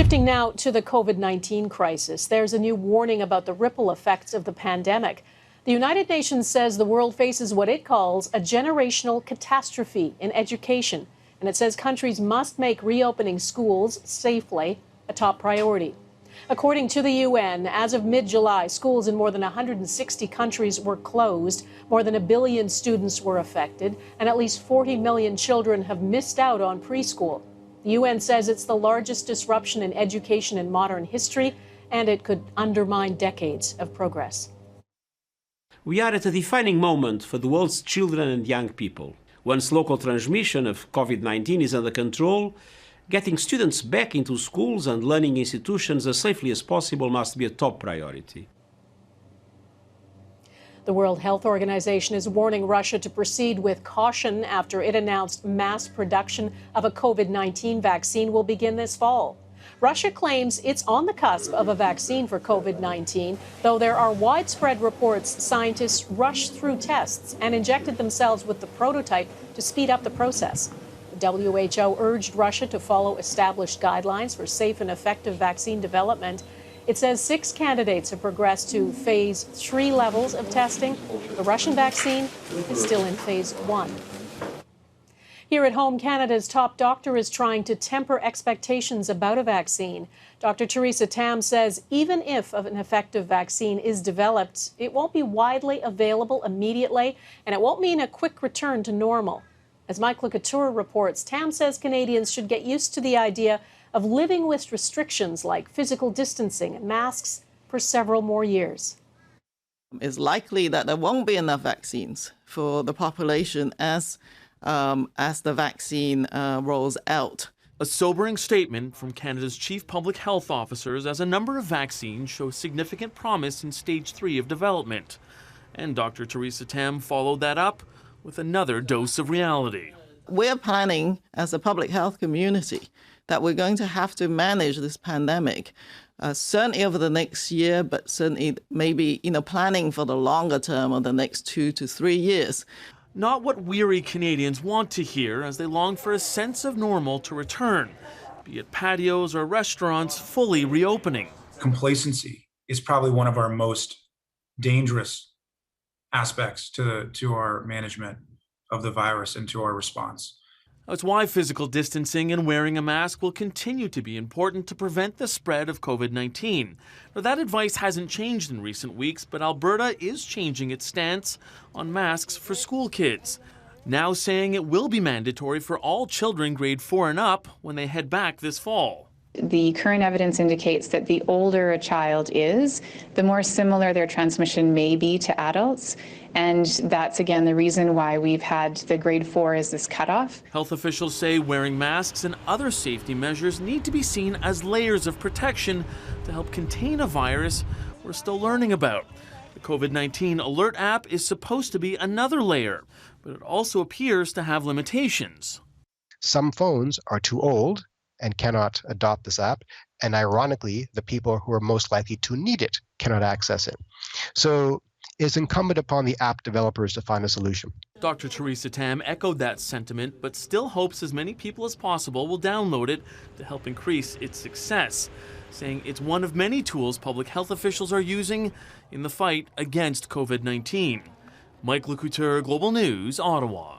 Shifting now to the COVID-19 crisis, there's a new warning about the ripple effects of the pandemic. The United Nations says the world faces what it calls a generational catastrophe in education, and it says countries must make reopening schools safely a top priority. According to the UN, as of mid-July, schools in more than 160 countries were closed, more than 1 billion students were affected, and at least 40 million children have missed out on preschool. The UN says it's the largest disruption in education in modern history, and it could undermine decades of progress. We are at a defining moment for the world's children and young people. Once local transmission of COVID-19 is under control, getting students back into schools and learning institutions as safely as possible must be a top priority. The World Health Organization is warning Russia to proceed with caution after it announced mass production of a COVID-19 vaccine will begin this fall. Russia claims it's on the cusp of a vaccine for COVID-19, though there are widespread reports scientists rushed through tests and injected themselves with the prototype to speed up the process. The WHO urged Russia to follow established guidelines for safe and effective vaccine development. It says 6 candidates have progressed to phase 3 levels of testing. The Russian vaccine is still in phase 1. Here at home, Canada's top doctor is trying to temper expectations about a vaccine. Dr. Theresa Tam says even if an effective vaccine is developed, it won't be widely available immediately, and it won't mean a quick return to normal. As Couteur reports, Tam says Canadians should get used to the idea of living with restrictions like physical distancing and masks for several more years. It's likely that there won't be enough vaccines for the population as the vaccine rolls out. A sobering statement from Canada's chief public health officers as a number of vaccines show significant promise in stage 3 of development. And Dr. Theresa Tam followed that up with another dose of reality. We're planning as a public health community that we're going to have to manage this pandemic, certainly over the next year, but certainly maybe planning for the longer term of the next 2 to 3 years. Not what weary Canadians want to hear as they long for a sense of normal to return, be it patios or restaurants fully reopening. Complacency is probably one of our most dangerous aspects to our management of the virus and to our response. That's why physical distancing and wearing a mask will continue to be important to prevent the spread of COVID-19. Now, that advice hasn't changed in recent weeks, but Alberta is changing its stance on masks for school kids, now saying it will be mandatory for all children grade 4 and up when they head back this fall. The current evidence indicates that the older a child is, the more similar their transmission may be to adults. And that's, again, the reason why we've had the grade 4 as this cutoff. Health officials say wearing masks and other safety measures need to be seen as layers of protection to help contain a virus we're still learning about. The COVID-19 Alert app is supposed to be another layer, but it also appears to have limitations. Some phones are too old and cannot adopt this app, and ironically, the people who are most likely to need it cannot access it. So it's incumbent upon the app developers to find a solution. Dr. Theresa Tam echoed that sentiment, but still hopes as many people as possible will download it to help increase its success, saying it's one of many tools public health officials are using in the fight against COVID-19. Couteur, Global News, Ottawa.